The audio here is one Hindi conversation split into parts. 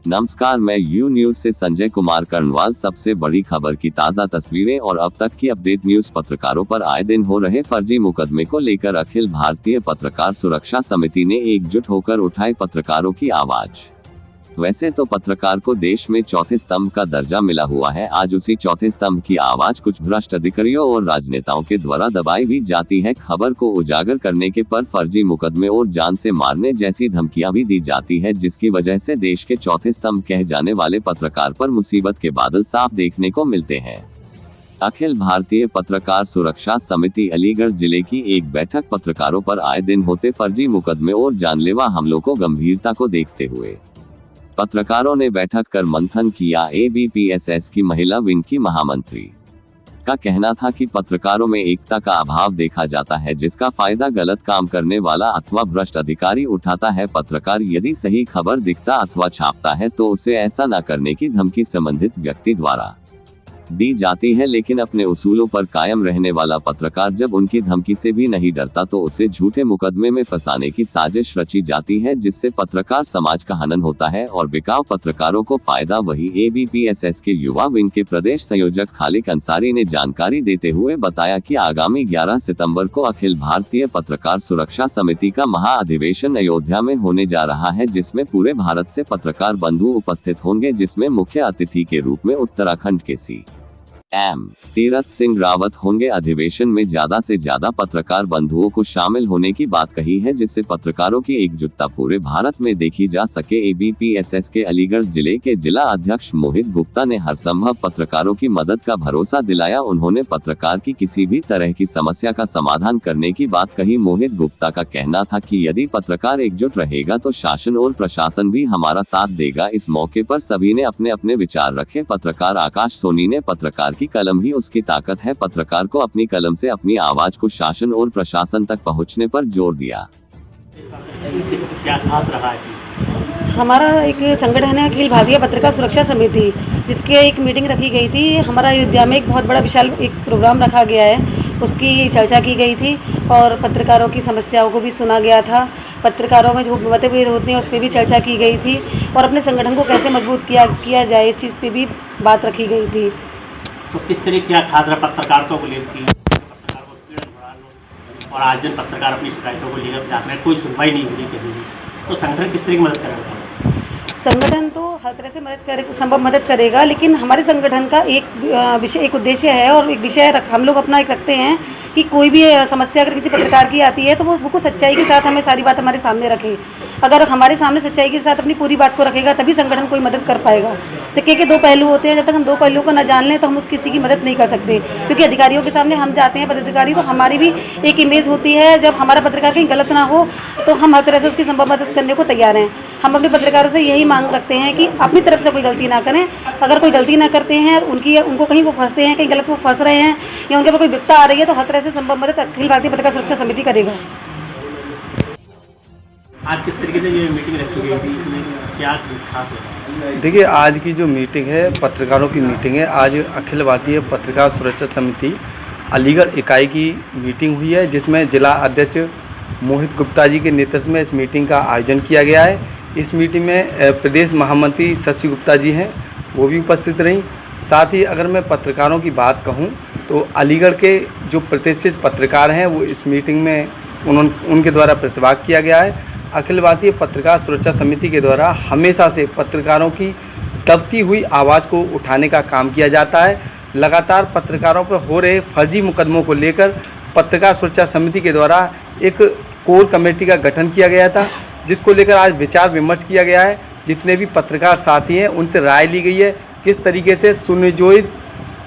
नमस्कार, मैं यू न्यूज से संजय कुमार कर्णवाल। सबसे बड़ी खबर की ताज़ा तस्वीरें और अब तक की अपडेट। न्यूज पत्रकारों पर आए दिन हो रहे फर्जी मुकदमे को लेकर अखिल भारतीय पत्रकार सुरक्षा समिति ने एकजुट होकर उठाई पत्रकारों की आवाज। वैसे तो पत्रकार को देश में चौथे स्तंभ का दर्जा मिला हुआ है। आज उसी चौथे स्तंभ की आवाज कुछ भ्रष्ट अधिकारियों और राजनेताओं के द्वारा दबाई भी जाती है। खबर को उजागर करने के पर फर्जी मुकदमे और जान से मारने जैसी धमकियां भी दी जाती है, जिसकी वजह से देश के चौथे स्तंभ कहे जाने वाले पत्रकार पर मुसीबत के बादल साफ देखने को मिलते हैं। अखिल भारतीय पत्रकार सुरक्षा समिति अलीगढ़ जिले की एक बैठक पत्रकारों पर आए दिन होते फर्जी मुकदमे और जानलेवा हमलों को गंभीरता को देखते हुए पत्रकारों ने बैठक कर मंथन किया। एबीपीएसएस की महिला विंग की महामंत्री का कहना था कि पत्रकारों में एकता का अभाव देखा जाता है, जिसका फायदा गलत काम करने वाला अथवा भ्रष्ट अधिकारी उठाता है। पत्रकार यदि सही खबर दिखता अथवा छापता है तो उसे ऐसा न करने की धमकी संबंधित व्यक्ति द्वारा दी जाती है, लेकिन अपने उसूलों पर कायम रहने वाला पत्रकार जब उनकी धमकी से भी नहीं डरता तो उसे झूठे मुकदमे में फंसाने की साजिश रची जाती है, जिससे पत्रकार समाज का हनन होता है और बिकाऊ पत्रकारों को फायदा। वही एबीपीएसएस के युवा विंग के प्रदेश संयोजक खालिक अंसारी ने जानकारी देते हुए बताया कि आगामी 11 सितंबर को अखिल भारतीय पत्रकार सुरक्षा समिति का महाअधिवेशन अयोध्या में होने जा रहा है, जिसमें पूरे भारत से पत्रकार बंधु उपस्थित होंगे, जिसमें मुख्य अतिथि के रूप में उत्तराखंड के सीएम तीरथ सिंह रावत होंगे। अधिवेशन में ज्यादा से ज्यादा पत्रकार बंधुओं को शामिल होने की बात कही है, जिससे पत्रकारों की एकजुटता पूरे भारत में देखी जा सके। एबीपीएसएस के अलीगढ़ जिले के जिला अध्यक्ष मोहित गुप्ता ने हर संभव पत्रकारों की मदद का भरोसा दिलाया। उन्होंने पत्रकार की किसी भी तरह की समस्या का समाधान करने की बात कही। मोहित गुप्ता का कहना था कि यदि पत्रकार एकजुट रहेगा तो शासन और प्रशासन भी हमारा साथ देगा। इस मौके पर सभी ने अपने अपने विचार रखे। पत्रकार आकाश सोनी ने पत्रकार की कलम ही उसकी ताकत है, पत्रकार को अपनी कलम से अपनी आवाज को शासन और प्रशासन तक पहुंचने पर जोर दिया। क्या खास रहा है? हमारा एक संगठन है अखिल भारतीय पत्रकार सुरक्षा समिति, जिसके एक मीटिंग रखी गई थी। हमारा अयोध्या में एक बहुत बड़ा विशाल एक प्रोग्राम रखा गया है, उसकी चर्चा की गई थी और पत्रकारों की समस्याओं को भी सुना गया था। पत्रकारों में जो मतभेद होते हैं उस पर भी चर्चा की गई थी और अपने संगठन को कैसे मजबूत किया जाए इस चीज़ पे भी बात रखी गई थी। तो किस तरह क्या खास रहा पत्रकारिता को लेकर पत्रकार को पीड़न बढ़ा लो और आज दिन पत्रकार अपनी शिकायतों को लेकर जाते हैं, कोई सुनवाई नहीं हो रही कहीं भी, तो संगठन किस तरह की मदद करेगा? संगठन तो हर तरह से संभव मदद करेगा, लेकिन हमारे संगठन का एक उद्देश्य है और एक विषय हम लोग अपना एक रखते हैं कि कोई भी समस्या अगर किसी पत्रकार की आती है तो वो सच्चाई के साथ हमें सारी बात हमारे सामने रखे। अगर हमारे सामने सच्चाई के साथ अपनी पूरी बात को रखेगा तभी संगठन कोई मदद कर पाएगा। सिक्के के दो पहलू होते हैं, जब तक हम दो पहलुओं को न जान लें तो हम उस किसी की मदद नहीं कर सकते, क्योंकि अधिकारियों के सामने हम जाते हैं पदाधिकारी तो हमारी भी एक इमेज होती है। जब हमारा पत्रकार कहीं गलत ना हो तो हम हर तरह से उसकी संभव मदद करने को तैयार हैं। हम अपने पत्रकारों से यही मांग रखते हैं कि अपनी तरफ से कोई गलती ना करें। अगर कोई गलती ना करते हैं उनको कहीं वो फंसते हैं, कहीं गलत वो फंस रहे हैं या उनके ऊपर कोई विपदा आ रही है तो हर तरह से संभव मदद अखिल भारतीय पत्रकार सुरक्षा समिति करेगा। आज किस तरीके से ये मीटिंग रखी गई थी, इसमें क्या खास है? देखिए, आज की जो मीटिंग है पत्रकारों की मीटिंग है। आज अखिल भारतीय पत्रकार सुरक्षा समिति अलीगढ़ इकाई की मीटिंग हुई है, जिसमें जिला अध्यक्ष मोहित गुप्ता जी के नेतृत्व में इस मीटिंग का आयोजन किया गया है। इस मीटिंग में प्रदेश महामंत्री शशि गुप्ता जी हैं, वो भी उपस्थित रहीं। साथ ही अगर मैं पत्रकारों की बात कहूँ तो अलीगढ़ के जो प्रतिष्ठित पत्रकार हैं वो इस मीटिंग में उनके द्वारा प्रतिभाग किया गया है। अखिल भारतीय पत्रकार सुरक्षा समिति के द्वारा हमेशा से पत्रकारों की दबती हुई आवाज़ को उठाने का काम किया जाता है। लगातार पत्रकारों पर हो रहे फर्जी मुकदमों को लेकर पत्रकार सुरक्षा समिति के द्वारा एक कोर कमेटी का गठन किया गया था, जिसको लेकर आज विचार विमर्श किया गया है। जितने भी पत्रकार साथी हैं उनसे राय ली गई है किस तरीके से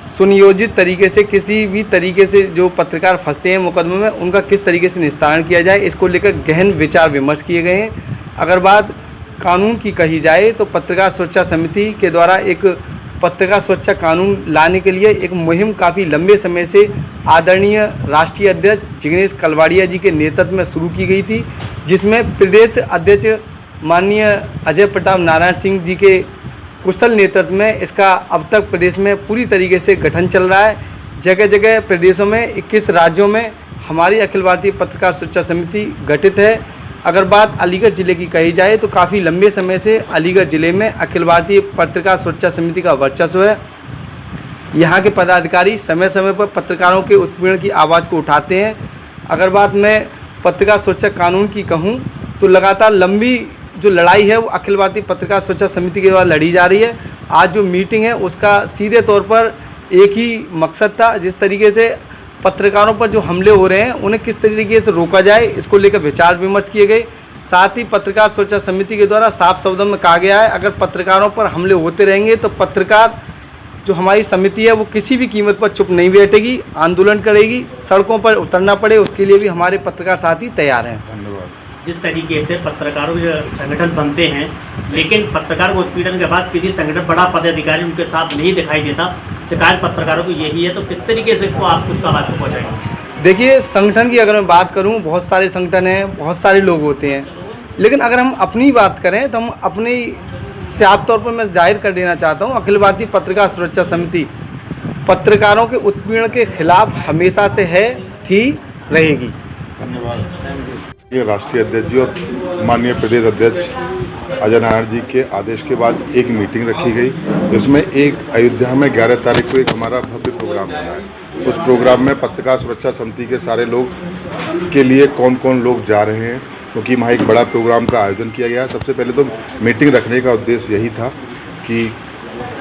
सुनियोजित तरीके से किसी भी तरीके से जो पत्रकार फंसते हैं मुकदमे में उनका किस तरीके से निस्तारण किया जाए, इसको लेकर गहन विचार विमर्श किए गए हैं। अगर बात कानून की कही जाए तो पत्रकार सुरक्षा समिति के द्वारा एक पत्रकार सुरक्षा कानून लाने के लिए एक मुहिम काफ़ी लंबे समय से आदरणीय राष्ट्रीय अध्यक्ष जिग्नेश कलवाड़िया जी के नेतृत्व में शुरू की गई थी, जिसमें प्रदेश अध्यक्ष माननीय अजय प्रताप नारायण सिंह जी के कुशल नेतृत्व में इसका अब तक प्रदेश में पूरी तरीके से गठन चल रहा है। जगह जगह प्रदेशों में 21 राज्यों में हमारी अखिल भारतीय पत्रकार सुरक्षा समिति गठित है। अगर बात अलीगढ़ ज़िले की कही जाए तो काफ़ी लंबे समय से अलीगढ़ ज़िले में अखिल भारतीय पत्रकार सुरक्षा समिति का वर्चस्व है। यहाँ के पदाधिकारी समय समय पर पत्रकारों के उत्पीड़न की आवाज़ को उठाते हैं। अगर बात मैं पत्रकार सुरक्षा कानून की कहूँ तो लगातार लंबी जो लड़ाई है वो अखिल भारतीय पत्रकार सुरक्षा समिति के द्वारा लड़ी जा रही है। आज जो मीटिंग है उसका सीधे तौर पर एक ही मकसद था, जिस तरीके से पत्रकारों पर जो हमले हो रहे हैं उन्हें किस तरीके से रोका जाए, इसको लेकर विचार विमर्श किए गए। साथ ही पत्रकार सुरक्षा समिति के द्वारा साफ शब्दों में कहा गया है, अगर पत्रकारों पर हमले होते रहेंगे तो पत्रकार जो हमारी समिति है वो किसी भी कीमत पर चुप नहीं बैठेगी, आंदोलन करेगी, सड़कों पर उतरना पड़े उसके लिए भी हमारे पत्रकार साथी तैयार हैं। धन्यवाद। जिस तरीके से पत्रकारों के संगठन बनते हैं, लेकिन पत्रकार को उत्पीड़न के बाद किसी संगठन बड़ा पदाधिकारी उनके साथ नहीं दिखाई देता, शिकायत पत्रकारों को यही है, तो किस तरीके से को आप उसका आवाज़ पहुँचाएंगे? देखिए, संगठन की अगर मैं बात करूं, बहुत सारे संगठन हैं, बहुत सारे लोग होते हैं, लेकिन अगर हम अपनी बात करें तो हम अपनी साफ तौर पर मैं जाहिर कर देना चाहता हूं, अखिल भारतीय पत्रकार सुरक्षा समिति पत्रकारों के उत्पीड़न के खिलाफ हमेशा से है, थी, रहेगी। धन्यवाद। ये राष्ट्रीय अध्यक्ष जी और माननीय प्रदेश अध्यक्ष अजय नारायण जी के आदेश के बाद एक मीटिंग रखी गई। इसमें एक अयोध्या में 11 तारीख को एक हमारा भव्य प्रोग्राम होना है। उस प्रोग्राम में पत्रकार सुरक्षा समिति के सारे लोग के लिए कौन कौन लोग जा रहे हैं, क्योंकि वहाँ एक बड़ा प्रोग्राम का आयोजन किया गया है। सबसे पहले तो मीटिंग रखने का उद्देश्य यही था कि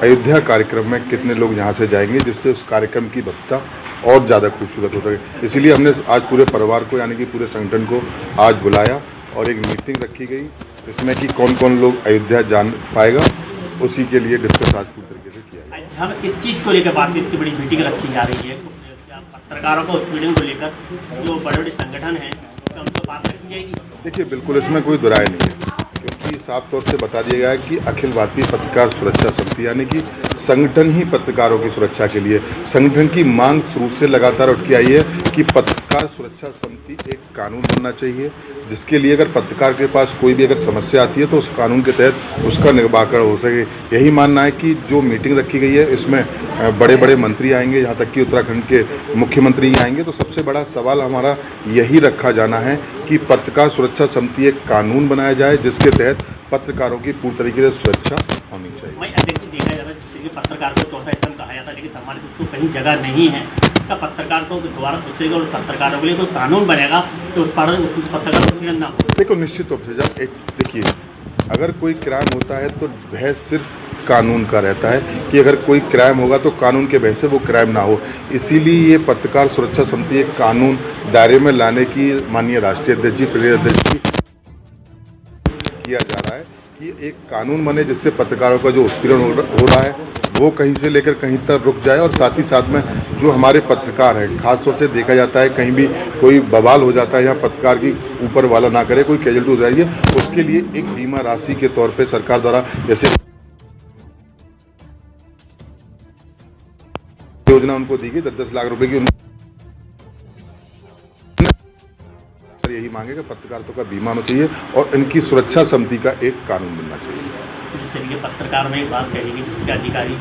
अयोध्या कार्यक्रम में कितने लोग यहाँ से जाएंगे, जिससे उस कार्यक्रम की भव्यता और ज़्यादा खूबसूरत होता है। इसीलिए हमने आज पूरे परिवार को यानी कि पूरे संगठन को आज बुलाया और एक मीटिंग रखी गई, इसमें कि कौन कौन लोग अयोध्या जान पाएगा, उसी के लिए डिस्कस आज पूरी तरीके से किया गया। हम इस चीज़ को लेकर बात इतनी बड़ी मीटिंग रखी जा रही है, पत्रकारों को उत्पीड़न को लेकर जो बड़े बड़े संगठन हैं उनको बात रखी जाएगी। देखिए, बिल्कुल इसमें कोई दुराय नहीं है, क्योंकि साफ तौर से बता दिया गया है कि अखिल भारतीय पत्रकार सुरक्षा समिति यानी कि संगठन ही पत्रकारों की सुरक्षा के लिए, संगठन की मांग शुरू से लगातार उठ के आई है कि पत्रकार सुरक्षा समिति एक कानून बनना चाहिए, जिसके लिए अगर पत्रकार के पास कोई भी अगर समस्या आती है तो उस कानून के तहत उसका निराकरण हो सके। यही मानना है कि जो मीटिंग रखी गई है इसमें बड़े बड़े मंत्री आएंगे, यहाँ तक कि उत्तराखंड के मुख्यमंत्री आएंगे। तो सबसे बड़ा सवाल हमारा यही रखा जाना है कि पत्रकार सुरक्षा समिति एक कानून बनाया जाए, जिसके तहत पत्रकारों की पूरी तरीके से सुरक्षा होनी चाहिए। देखा जाता है जिस तरीके पत्रकार को चौथा स्तंभ कहा जाता है, लेकिन समाज में उसको कहीं जगह नहीं है। क्या पत्रकार को दोबारा सोचेगा और पत्रकारों के लिए कोई कानून बनेगा तो पत्रकार उत्पीड़न ना हो? देखो, निश्चित रूप से जब एक देखिए, अगर कोई क्राइम होता है तो भय सिर्फ कानून का रहता है कि अगर कोई क्राइम होगा तो कानून के भय से वो क्राइम ना हो। इसीलिए ये पत्रकार सुरक्षा समिति एक कानून दायरे में लाने की माननीय राष्ट्रीय अध्यक्ष जी, प्रदेश अध्यक्ष जी किया जा रहा है कि एक कानून बने, जिससे पत्रकारों का जो उत्पीड़न हो रहा है वो कहीं से लेकर कहीं तक रुक जाए। और साथ ही साथ में जो हमारे पत्रकार हैं, खासतौर से देखा जाता है कहीं भी कोई बवाल हो जाता है या पत्रकार की ऊपर वाला ना करे, कोई कैजुअल्टी हो जाएगी, उसके लिए एक बीमा राशि के तौर पे सरकार द्वारा जैसे योजना उनको दी गई 10-10 लाख रुपए की। यही मांगेगा पत्रकारिता का बीमा होना चाहिए और इनकी सुरक्षा समिति का एक कानून बनना चाहिए। जिस तरीके पत्रकार में एक बात कहेगी, जिसके अधिकारी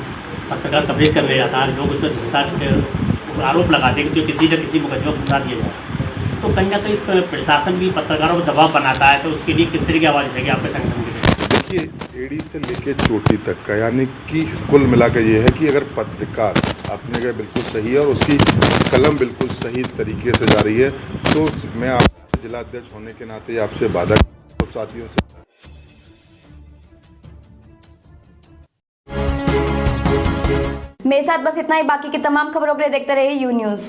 पत्रकार कवरेज करने जाता है, लोग उस पर धोखा आरोप लगाते हैं कि किसी न किसी मुकदमे को फंसा दिया जाए, तो कहीं ना कहीं प्रशासन भी पत्रकारों पर दबाव बनाता है, तो उसके लिए किस तरह की आवाज़ उठेगी आपके संगठन के? देखिए, एड़ी से लेके चोटी तक का यानी कि कुल मिलाकर ये है कि अगर पत्रकार अपनी जगह बिल्कुल सही है और उसकी कलम बिल्कुल सही तरीके से जा रही है, तो मैं आप जिला अध्यक्ष होने के नाते आपसे वादा साथियों से मेरे साथ बस इतना ही। बाकी की तमाम खबरों के लिए देखते रहिए यू न्यूज़।